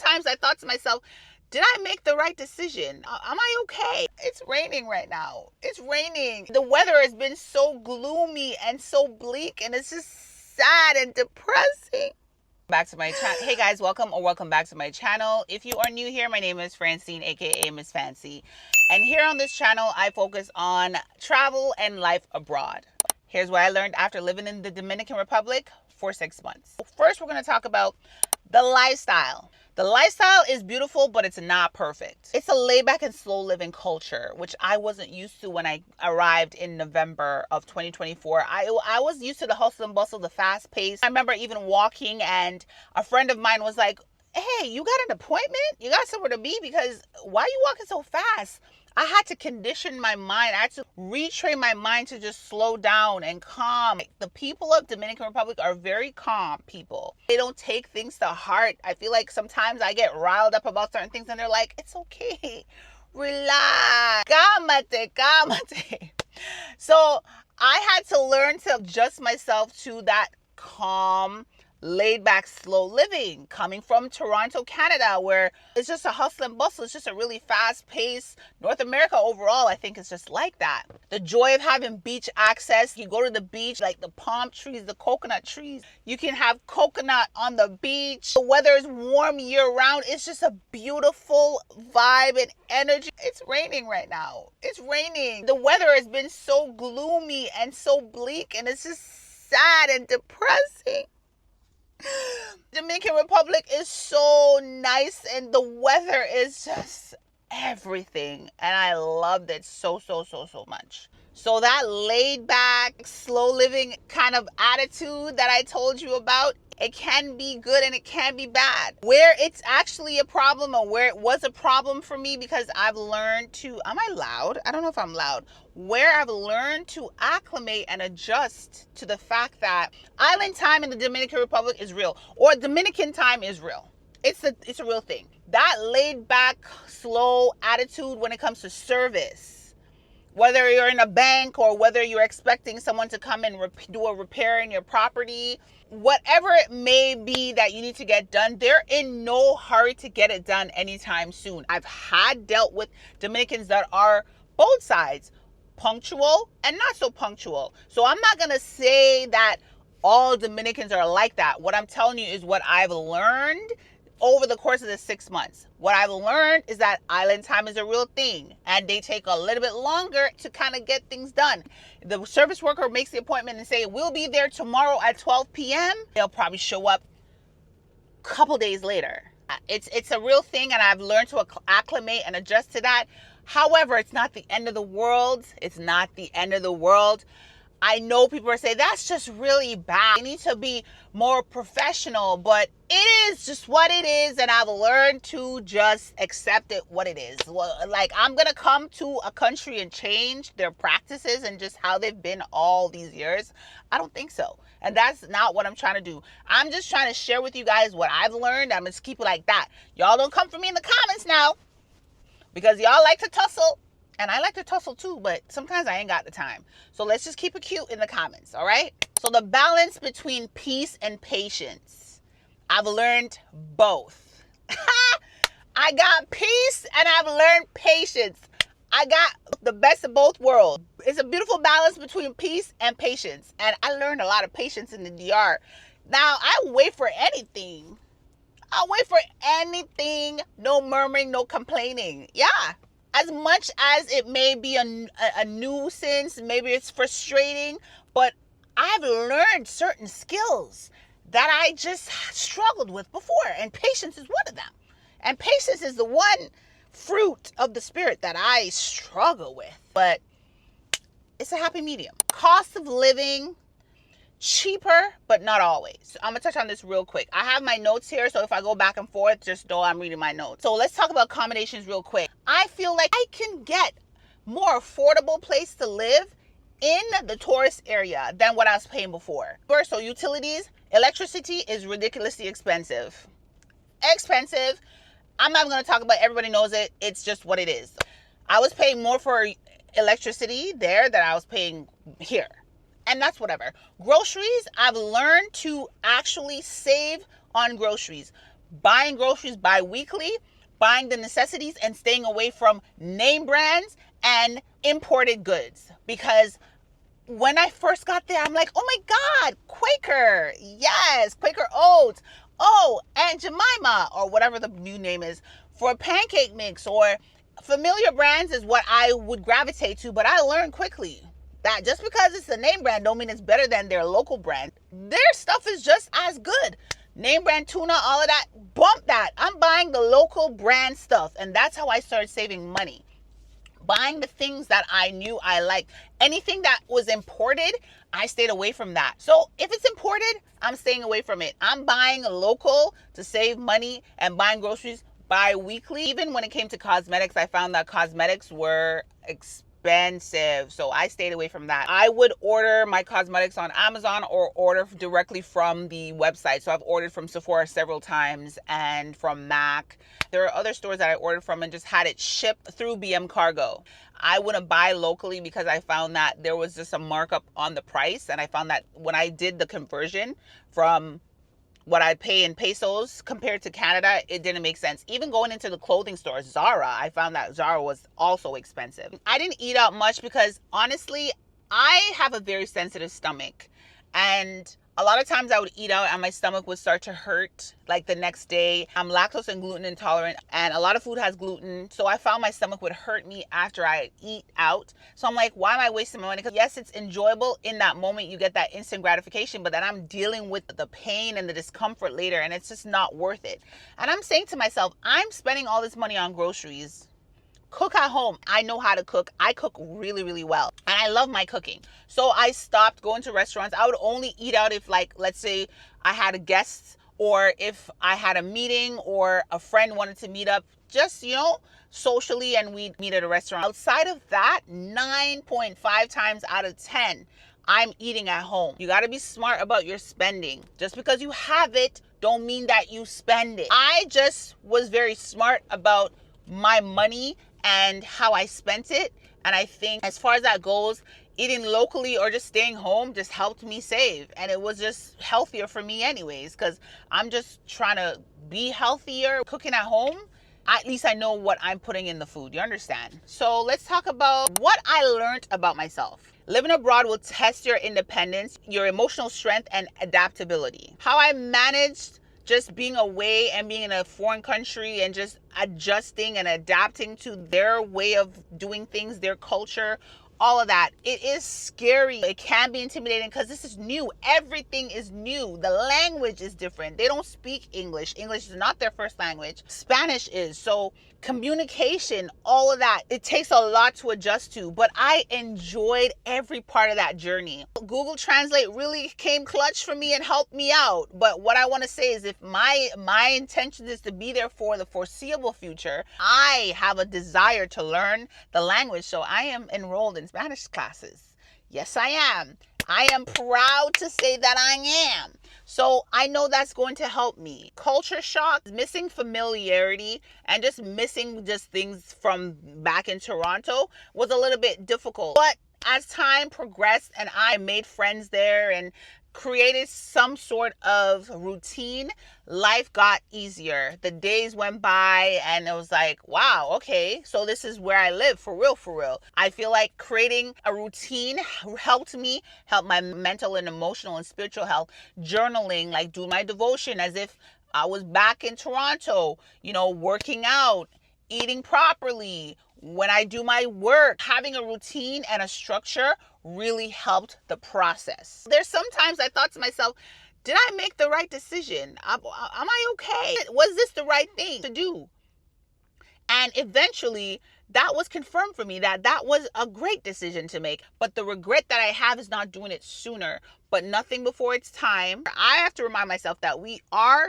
times I thought to myself, did I make the right decision? Am I okay? It's raining right now. It's raining. The weather has been so gloomy and so bleak, and it's just sad and depressing. Back to my channel. Hey guys, welcome back to my channel. If you are new here, my name is Francine, aka Miss Fancy. And here on this channel, I focus on travel and life abroad. Here's what I learned after living in the Dominican Republic for 6 months. First, we're going to talk about the lifestyle. The lifestyle is beautiful, but it's not perfect. It's a laid back and slow living culture, which I wasn't used to when I arrived in November of 2024. I was used to the hustle and bustle, the fast pace. I remember even walking and a friend of mine was like, hey, you got an appointment? You got somewhere to be? Because why are you walking so fast? I had to condition my mind. I had to retrain my mind to just slow down and calm. The people of Dominican Republic are very calm people. They don't take things to heart. I feel like sometimes I get riled up about certain things and they're like, it's okay. Relax. Cálmate, cálmate. So I had to learn to adjust myself to that calm, laid back, slow living, coming from Toronto, Canada, where it's just a hustle and bustle. It's just a really fast pace. North America overall, I think it's just like that. The joy of having beach access. You go to the beach, like the palm trees, the coconut trees. You can have coconut on the beach. The weather is warm year round. It's just a beautiful vibe and energy. It's raining right now. It's raining. The weather has been so gloomy and so bleak, and it's just sad and depressing. Dominican Republic is so nice and the weather is just everything, and I loved it so much. So that laid back, slow living kind of attitude that I told you about, it can be good and it can be bad. Where it's actually a problem, or where it was a problem for me, because I've learned to, am I loud? I don't know if I'm loud. Where I've learned to acclimate and adjust to the fact that island time in the Dominican Republic is real, or Dominican time is real. It's a real thing. That laid back, slow attitude when it comes to service, whether you're in a bank or whether you're expecting someone to come and do a repair in your property, whatever it may be that you need to get done, they're in no hurry to get it done anytime soon. I've had dealt with Dominicans that are both sides, punctual and not so punctual. So I'm not going to say that all Dominicans are like that. What I'm telling you is what I've learned over the course of the 6 months. What I've learned is that island time is a real thing, and they take a little bit longer to kind of get things done. The service worker makes the appointment and say, we'll be there tomorrow at 12 p.m. They'll probably show up a couple days later. It's a real thing, and I've learned to acclimate and adjust to that. However, it's not the end of the world. It's not the end of the world. I know people are saying that's just really bad. You need to be more professional, but it is just what it is, and I've learned to just accept it what it is. Like, I'm gonna come to a country and change their practices and just how they've been all these years. I don't think so, and that's not what I'm trying to do. I'm just trying to share with you guys what I've learned. I'm gonna keep it like that. Y'all don't come for me in the comments now, because y'all like to tussle. And I like to tussle too, but sometimes I ain't got the time. So let's just keep it cute in the comments, all right? So the balance between peace and patience. I've learned both. I got peace and I've learned patience. I got the best of both worlds. It's a beautiful balance between peace and patience. And I learned a lot of patience in the DR. Now, I wait for anything. I'll wait for anything. No murmuring, no complaining. Yeah. As much as it may be a nuisance, maybe it's frustrating, but I've learned certain skills that I just struggled with before, and patience is one of them. And patience is the one fruit of the spirit that I struggle with, but it's a happy medium. Cost of living, cheaper, but not always. So I'm gonna touch on this real quick. I have my notes here, so if I go back and forth, just know I'm reading my notes. So let's talk about accommodations real quick. I feel like I can get more affordable place to live in the tourist area than what I was paying before. First, so utilities, electricity is ridiculously expensive. Expensive. I'm not gonna talk about it. Everybody knows it. It's just what it is. I was paying more for electricity there than I was paying here. And that's whatever. Groceries, I've learned to actually save on groceries. buying groceries bi-weekly, buying the necessities, and staying away from name brands and imported goods. Because when I first got there, I'm like, oh my God, Quaker. Yes, Quaker Oats. Oh, Aunt Jemima, or whatever the new name is, for pancake mix, or familiar brands is what I would gravitate to. But I learned quickly that just because it's a name brand don't mean it's better than their local brand. Their stuff is just as good. Name brand tuna, all of that, bump that. I'm buying the local brand stuff. And that's how I started saving money. Buying the things that I knew I liked. Anything that was imported, I stayed away from that. So if it's imported, I'm staying away from it. I'm buying local to save money and buying groceries bi-weekly. Even when it came to cosmetics, I found that cosmetics were expensive. So I stayed away from that. I would order my cosmetics on Amazon or order directly from the website. So I've ordered from Sephora several times and from MAC. There are other stores that I ordered from and just had it shipped through BM Cargo. I wouldn't buy locally because I found that there was just a markup on the price. And I found that when I did the conversion from what I pay in pesos compared to Canada, it didn't make sense. Even going into the clothing store, Zara, I found that Zara was also expensive. I didn't eat out much because honestly, I have a very sensitive stomach. And a lot of times I would eat out and my stomach would start to hurt like the next day. I'm lactose and gluten intolerant and a lot of food has gluten. So I found my stomach would hurt me after I eat out. So I'm like, why am I wasting my money? Because yes, it's enjoyable in that moment. You get that instant gratification, but then I'm dealing with the pain and the discomfort later and it's just not worth it. And I'm saying to myself, I'm spending all this money on groceries. Cook at home. I know how to cook. I cook really, really well. And I love my cooking. So I stopped going to restaurants. I would only eat out if, like, let's say I had a guest or if I had a meeting or a friend wanted to meet up, just, socially, and we'd meet at a restaurant. Outside of that, 9.5 times out of 10, I'm eating at home. You got to be smart about your spending. Just because you have it, don't mean that you spend it. I just was very smart about my money and how I spent it. And I think as far as that goes, eating locally or just staying home just helped me save. And it was just healthier for me anyways, because I'm just trying to be healthier. Cooking at home, at least I know what I'm putting in the food. You understand? So let's talk about what I learned about myself. Living abroad will test your independence, your emotional strength, and adaptability. How I managed just being away and being in a foreign country and just adjusting and adapting to their way of doing things, their culture, all of that. It is scary. It can be intimidating because this is new. Everything is new. The language is different. They don't speak English. English is not their first language. Spanish is. So communication, all of that, it takes a lot to adjust to, but I enjoyed every part of that journey. Google Translate really came clutch for me and helped me out. But what I want to say is if my intention is to be there for the foreseeable future, I have a desire to learn the language. So I am enrolled in Spanish classes. Yes, I am. I am proud to say that I am. So I know that's going to help me. Culture shock, missing familiarity, and just missing just things from back in Toronto was a little bit difficult. But as time progressed and I made friends there and created some sort of routine, life got easier. The days went by and it was like, wow, okay, so this is where I live for real, for real. I feel like creating a routine helped me, help my mental and emotional and spiritual health. Journaling, like do my devotion as if I was back in Toronto, working out, eating properly. When I do my work, having a routine and a structure really helped the process. There's sometimes I thought to myself, did I make the right decision? Am I okay? Was this the right thing to do? And eventually, that was confirmed for me that was a great decision to make. But the regret that I have is not doing it sooner. But nothing before its time. I have to remind myself that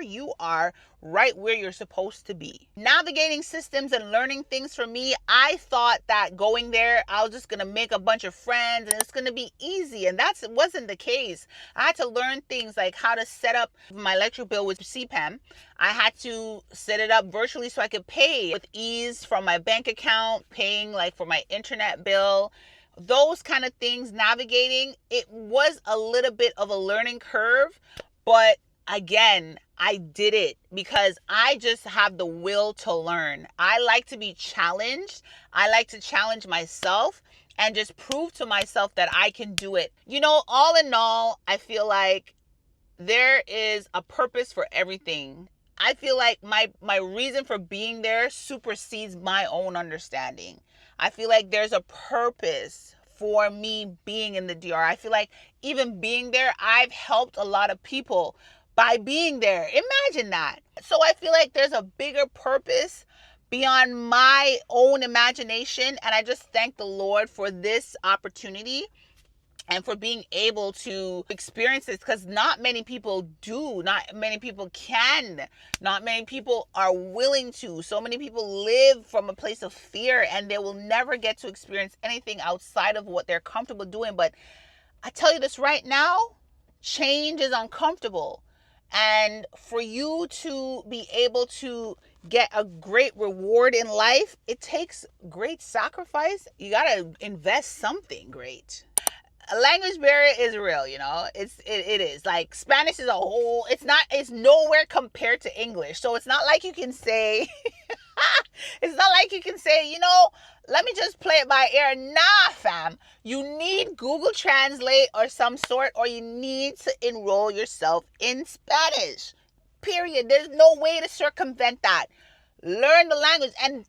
you are right where you're supposed to be. Navigating systems and learning things for me, I thought that going there, I was just going to make a bunch of friends and it's going to be easy. And that wasn't the case. I had to learn things like how to set up my electric bill with CPAM. I had to set it up virtually so I could pay with ease from my bank account, paying like for my internet bill. Those kind of things, navigating, it was a little bit of a learning curve, but again, I did it because I just have the will to learn. I like to be challenged. I like to challenge myself and just prove to myself that I can do it. You know, all in all, I feel like there is a purpose for everything. I feel like my reason for being there supersedes my own understanding. I feel like there's a purpose for me being in the DR. I feel like even being there, I've helped a lot of people by being there. Imagine that. So I feel like there's a bigger purpose beyond my own imagination, and I just thank the Lord for this opportunity and for being able to experience this, because not many people do, not many people can, not many people are willing to. So many people live from a place of fear and they will never get to experience anything outside of what they're comfortable doing. But I tell you this right now, change is uncomfortable. And for you to be able to get a great reward in life, it takes great sacrifice. You got to invest something great. A language barrier is real, you know. It is. Like, Spanish is a whole, it's nowhere compared to English. So it's not like you can say it's not like you can say, you know, let me just play it by ear. Nah, fam. You need Google Translate or some sort, or you need to enroll yourself in Spanish. Period. There's no way to circumvent that. Learn the language, and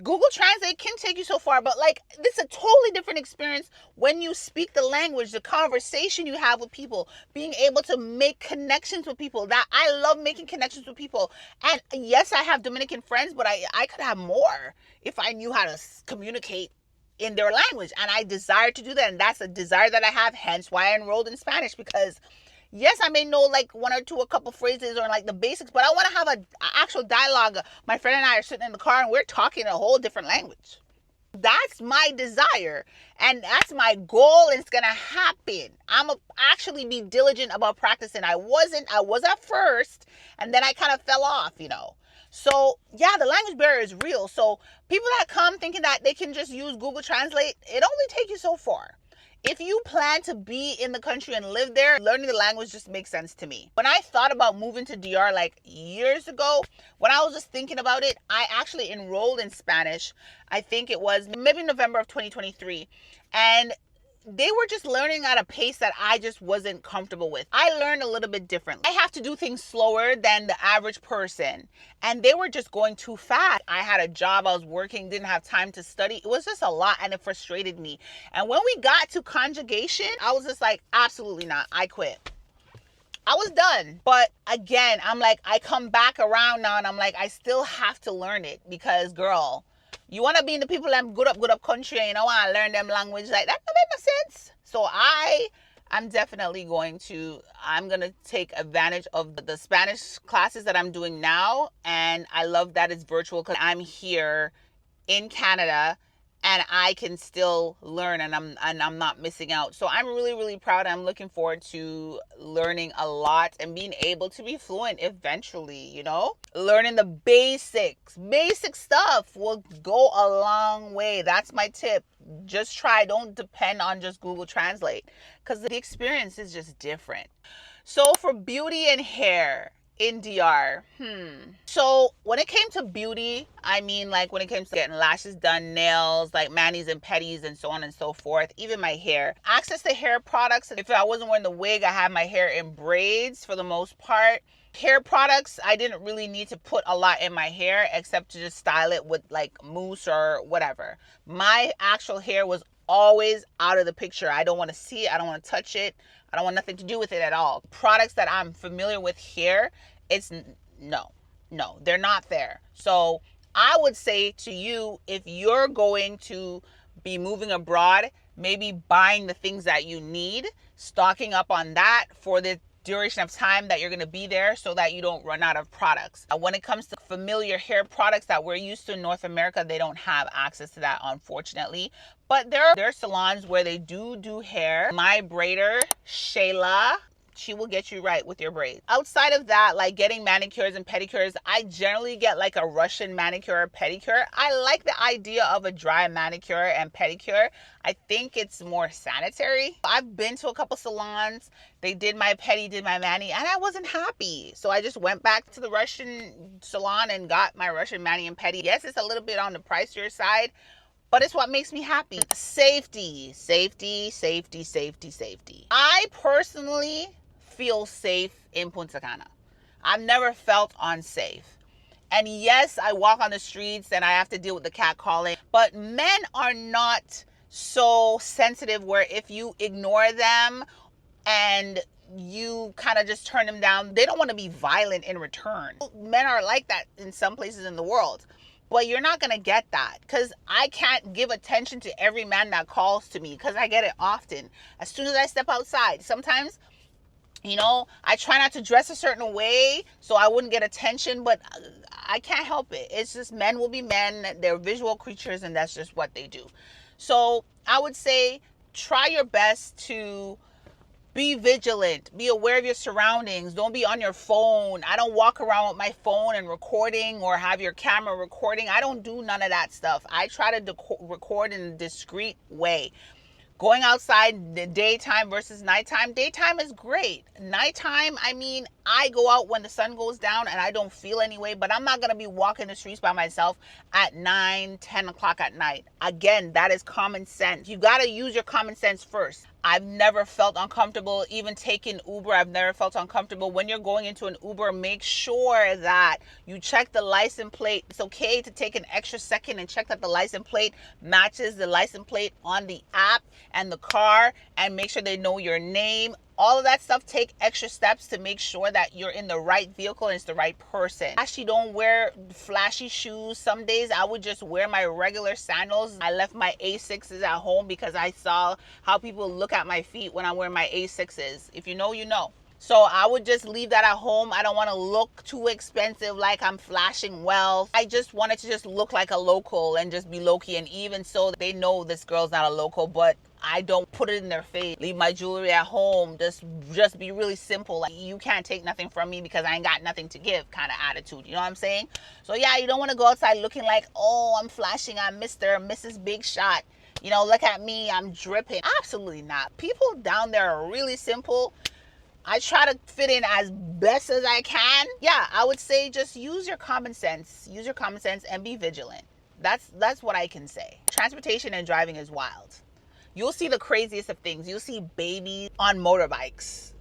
Google Translate can take you so far, but like, this is a totally different experience when you speak the language, the conversation you have with people, being able to make connections with people. That I love making connections with people. And yes, I have Dominican friends, but I could have more if I knew how to communicate in their language. And I desire to do that. And that's a desire that I have, hence why I enrolled in Spanish, because yes, I may know like one or two, a couple phrases or like the basics, but I want to have an actual dialogue. My friend and I are sitting in the car and we're talking a whole different language. That's my desire and that's my goal, and it's going to happen. I'm actually be diligent about practicing. I was at first, and then I kind of fell off, you know. So yeah, the language barrier is real. So people that come thinking that they can just use Google Translate, it only takes you so far. If you plan to be in the country and live there, learning the language just makes sense to me. When I thought about moving to DR like years ago, when I was just thinking about it, I actually enrolled in Spanish. I think it was maybe November of 2023. And they were just learning at a pace that I just wasn't comfortable with. I learned a little bit differently. I have to do things slower than the average person. And they were just going too fast. I had a job, I was working, didn't have time to study. It was just a lot and it frustrated me. And when we got to conjugation, I was just like, absolutely not. I quit. I was done. But again, I'm like, I come back around now and I'm like, I still have to learn it because, girl, you want to be in the people that good up country and you don't want to learn them language like that. That makes no sense. So I'm definitely I'm going to take advantage of the Spanish classes that I'm doing now. And I love that it's virtual because I'm here in Canada and I can still learn and I'm not missing out. So I'm really, really proud. I'm looking forward to learning a lot and being able to be fluent eventually, you know? Learning the basics. Basic stuff will go a long way. That's my tip. Just try. Don't depend on just Google Translate because the experience is just different. So for beauty and hair in DR, so when it came to beauty, I mean, like when it came to getting lashes done, nails, like manis and pedis and so on and so forth, even my hair, access to hair products. If I wasn't wearing the wig, I had my hair in braids for the most part. Hair products, I didn't really need to put a lot in my hair except to just style it with like mousse or whatever. My actual hair was always out of the picture. I don't want to see it. I don't want to touch it. I don't want nothing to do with it at all. Products that I'm familiar with here, it's no, they're not there. So I would say to you, if you're going to be moving abroad, maybe buying the things that you need, stocking up on that for the duration of time that you're going to be there so that you don't run out of products. When it comes to familiar hair products that we're used to in North America, they don't have access to that, unfortunately. But there are salons where they do hair. My braider, Shayla, She will get you right with your braids. Outside of that, like getting manicures and pedicures, I generally get like a Russian manicure or pedicure. I like the idea of a dry manicure and pedicure. I think it's more sanitary. I've been to a couple salons. They did my pedi, did my mani, and I wasn't happy. So I just went back to the Russian salon and got my Russian mani and pedi. Yes, it's a little bit on the pricier side, but it's what makes me happy. Safety, safety, safety, safety, safety. I personally feel safe in Punta Cana. I've never felt unsafe. And yes, I walk on the streets and I have to deal with the cat calling, but men are not so sensitive where if you ignore them and you kind of just turn them down, they don't want to be violent in return. Men are like that in some places in the world. But you're not going to get that because I can't give attention to every man that calls to me because I get it often. As soon as I step outside, sometimes, you know, I try not to dress a certain way so I wouldn't get attention, but I can't help it. It's just men will be men. They're visual creatures and that's just what they do. So I would say try your best to be vigilant, be aware of your surroundings. Don't be on your phone. I don't walk around with my phone and recording or have your camera recording. I don't do none of that stuff. I try to record in a discreet way. Going outside the daytime versus nighttime. Daytime is great. Nighttime, I mean, I go out when the sun goes down and I don't feel any way, but I'm not going to be walking the streets by myself at 9, 10 o'clock at night. Again, that is common sense. You got to use your common sense first. I've never felt uncomfortable even taking Uber. I've never felt uncomfortable. When you're going into an Uber, make sure that you check the license plate. It's okay to take an extra second and check that the license plate matches the license plate on the app and the car, and make sure they know your name. All of that stuff, take extra steps to make sure that you're in the right vehicle and it's the right person. Actually, don't wear flashy shoes. Some days I would just wear my regular sandals. I left my A6s at home because I saw how people look at my feet when I wear my A6s. If you know, you know. So I would just leave that at home. I don't want to look too expensive like I'm flashing wealth. I just wanted to just look like a local and just be low-key. And even so, they know this girl's not a local, but I don't put it in their face. Leave my jewelry at home. Just be really simple. Like, you can't take nothing from me because I ain't got nothing to give kind of attitude. You know what I'm saying? So yeah, you don't want to go outside looking like, oh, I'm flashing. I'm Mr. or Mrs. Big Shot. You know, look at me. I'm dripping. Absolutely not. People down there are really simple. I try to fit in as best as I can. Yeah, I would say just use your common sense. Use your common sense and be vigilant. That's what I can say. Transportation and driving is wild. You'll see the craziest of things. You'll see babies on motorbikes.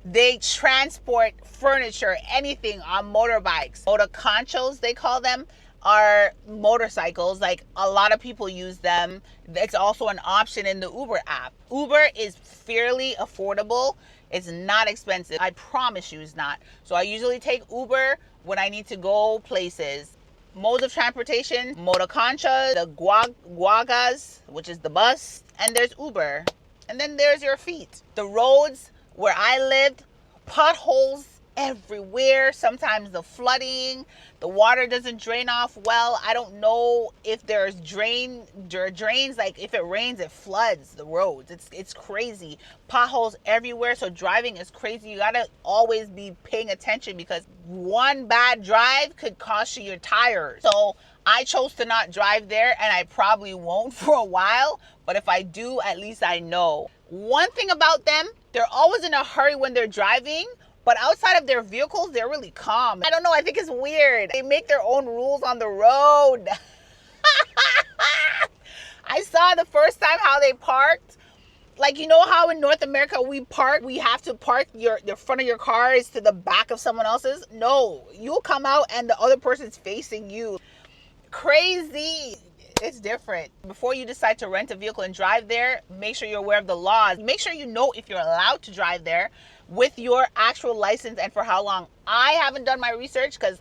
They transport furniture, anything on motorbikes. Motoconchos, they call them, are motorcycles. Like, a lot of people use them. It's also an option in the Uber app. Uber is fairly affordable. It's not expensive. I promise you it's not. So I usually take Uber when I need to go places. Modes of transportation, motoconcha, the guagas, which is the bus, and there's Uber. And then there's your feet. The roads where I lived, potholes everywhere. Sometimes the flooding, the water doesn't drain off well. I don't know if there's drains. Like, if it rains, it floods the roads. It's crazy. Potholes everywhere. So driving is crazy. You gotta always be paying attention because one bad drive could cost you your tires. So I chose to not drive there, and I probably won't for a while. But if I do, at least I know. One thing about them, they're always in a hurry when they're driving. But outside of their vehicles, they're really calm. I don't know. I think it's weird. They make their own rules on the road. I saw the first time how they parked. Like, you know how in North America we have to park the front of your car is to the back of someone else's? No, you'll come out and the other person's facing you. Crazy. It's different. Before you decide to rent a vehicle and drive there, make sure you're aware of the laws. Make sure you know if you're allowed to drive there with your actual license and for how long. I haven't done my research because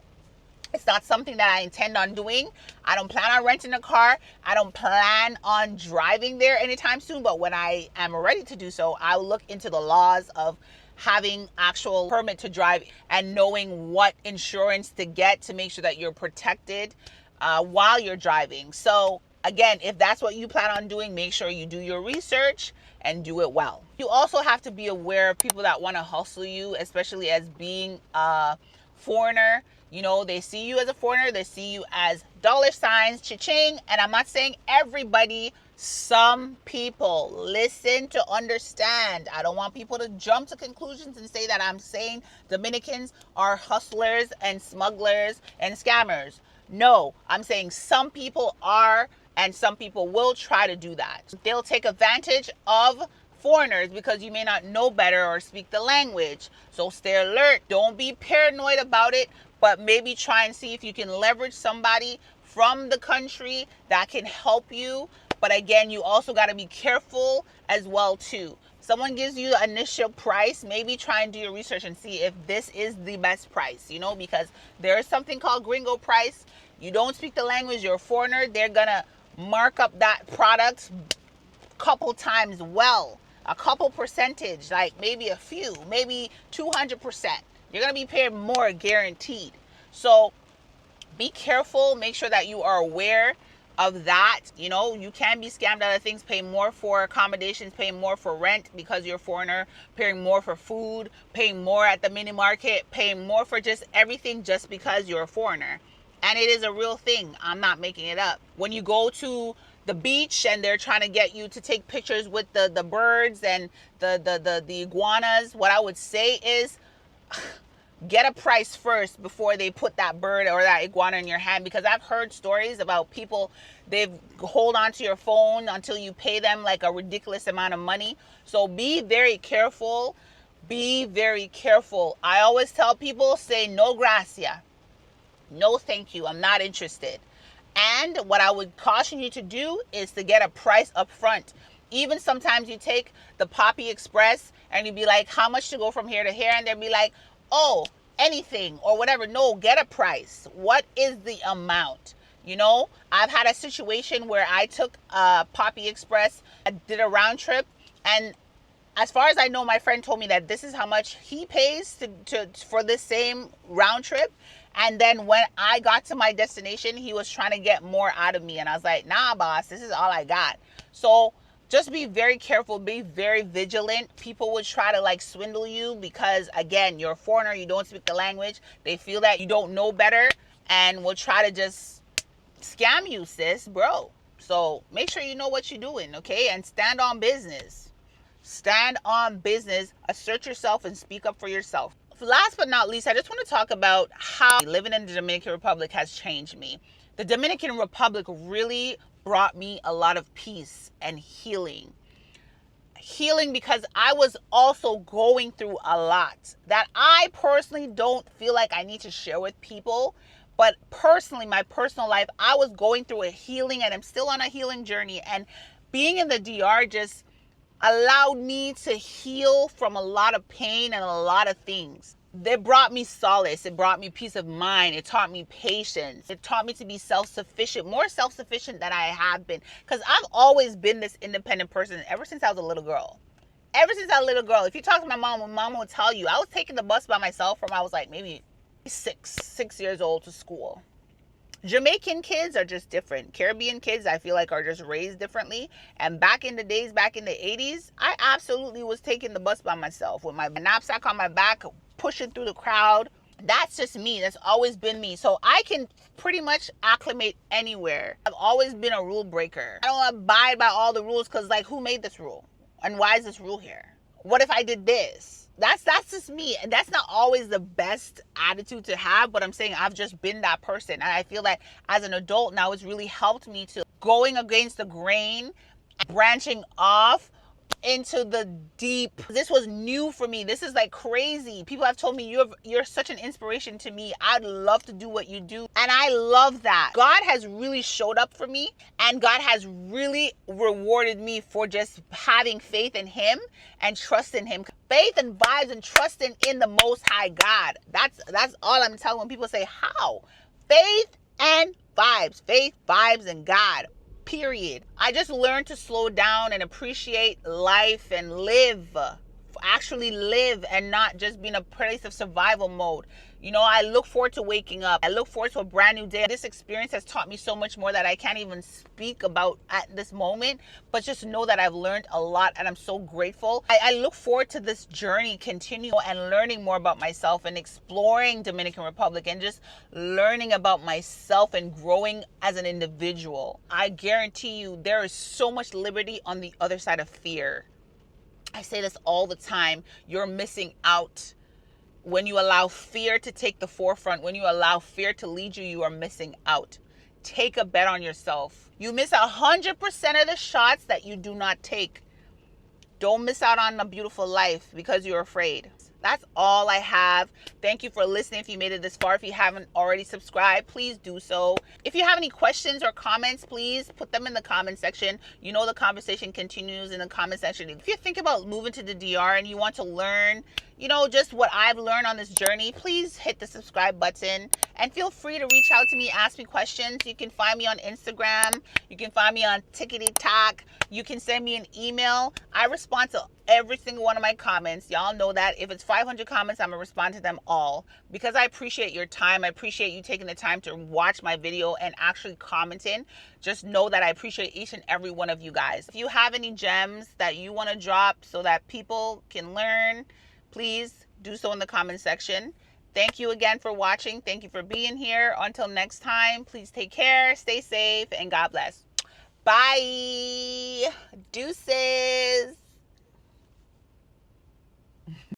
it's not something that I intend on doing. I don't plan on renting a car. I don't plan on driving there anytime soon. But when I am ready to do so, I will look into the laws of having actual permit to drive and knowing what insurance to get to make sure that you're protected while you're driving. So again, if that's what you plan on doing, make sure you do your research and do it well. You also have to be aware of people that want to hustle you, especially as being a foreigner. You know, they see you as a foreigner, they see you as dollar signs, cha-ching. And I'm not saying everybody, some people. Listen to understand. I don't want people to jump to conclusions and say that I'm saying Dominicans are hustlers and smugglers and scammers. No, I'm saying some people are, and some people will try to do that. They'll take advantage of foreigners because you may not know better or speak the language. So stay alert. Don't be paranoid about it, but maybe try and see if you can leverage somebody from the country that can help you. But again, you also got to be careful as well too. Someone gives you the initial price, maybe try and do your research and see if this is the best price, you know, because there is something called gringo price. You don't speak the language, you're a foreigner, they're gonna mark up that product a couple times, well, a couple percentage, like maybe a few, maybe 200%. You're gonna be paid more, guaranteed. So be careful, make sure that you are aware of that. You know, you can be scammed out of things, paying more for accommodations, paying more for rent because you're a foreigner, paying more for food, paying more at the mini market, paying more for just everything just because you're a foreigner. And it is a real thing. I'm not making it up. When you go to the beach and they're trying to get you to take pictures with the birds and the iguanas, what I would say is get a price first before they put that bird or that iguana in your hand, because I've heard stories about people, they hold on to your phone until you pay them like a ridiculous amount of money. So be very careful. Be very careful. I always tell people, say no gracia. No, thank you. I'm not interested. And what I would caution you to do is to get a price up front. Even sometimes you take the Poppy Express and you'd be like, how much to go from here to here? And they'd be like, oh, anything or whatever. No, get a price. What is the amount? You know, I've had a situation where I took Poppy Express, I did a round trip, and as far as I know, my friend told me that this is how much he pays for this same round trip. And then when I got to my destination, he was trying to get more out of me. And I was like, nah, boss, this is all I got. So just be very careful, be very vigilant. People would try to like swindle you because, again, you're a foreigner, you don't speak the language. They feel that you don't know better and will try to just scam you, sis, bro. So make sure you know what you're doing, okay? And stand on business. Stand on business, assert yourself, and speak up for yourself. Last but not least, I just want to talk about how living in the Dominican Republic has changed me. The Dominican Republic really brought me a lot of peace and healing. Healing because I was also going through a lot that I personally don't feel like I need to share with people. But personally, my personal life, I was going through a healing, and I'm still on a healing journey. And being in the DR just allowed me to heal from a lot of pain and a lot of things. It brought me solace. It brought me peace of mind. It taught me patience. It taught me to be self-sufficient, more self-sufficient than I have been. Because I've always been this independent person ever since I was a little girl. Ever since I was a little girl. If you talk to my mom will tell you, I was taking the bus by myself from I was like maybe six years old to school. Jamaican kids are just different. Caribbean kids, I feel like, are just raised differently. And back in the days, back in the 80s, I absolutely was taking the bus by myself with my knapsack on my back, pushing through the crowd. That's just me. That's always been me. So I can pretty much acclimate anywhere. I've always been a rule breaker. I don't abide by all the rules because, like, who made this rule? And why is this rule here? What if I did this? That's just me. And that's not always the best attitude to have, but I'm saying I've just been that person. And I feel like as an adult now, it's really helped me to going against the grain, branching off into the deep. This was new for me. This is like crazy. People have told me you're such an inspiration to me. I'd love to do what you do. And I love that. God has really showed up for me, and God has really rewarded me for just having faith in him and trusting him. Faith and vibes and trusting in the Most High God. That's all I'm telling when people say how. Faith and vibes. Faith, vibes, and God. Period. I just learned to slow down and appreciate life and live. Actually live and not just be in a place of survival mode. You know, I look forward to waking up. I look forward to a brand new day. This experience has taught me so much more that I can't even speak about at this moment, but just know that I've learned a lot and I'm so grateful. I look forward to this journey, continue and learning more about myself and exploring Dominican Republic and just learning about myself and growing as an individual. I guarantee you there is so much liberty on the other side of fear. I say this all the time. You're missing out. When you allow fear to take the forefront, when you allow fear to lead you, you are missing out. Take a bet on yourself. You miss 100% of the shots that you do not take. Don't miss out on a beautiful life because you're afraid. That's all I have. Thank you for listening. If you made it this far, if you haven't already subscribed, please do so. If you have any questions or comments, please put them in the comment section. You know the conversation continues in the comment section. If you think about moving to the DR and you want to learn, you know, just what I've learned on this journey, please hit the subscribe button and feel free to reach out to me, ask me questions. You can find me on Instagram. You can find me on TikTok. You can send me an email. I respond to every single one of my comments. Y'all know that. If it's 500 comments, I'm going to respond to them all because I appreciate your time. I appreciate you taking the time to watch my video and actually commenting. Just know that I appreciate each and every one of you guys. If you have any gems that you want to drop so that people can learn, please do so in the comment section. Thank you again for watching. Thank you for being here. Until next time, please take care, stay safe, and God bless. Bye. Deuces.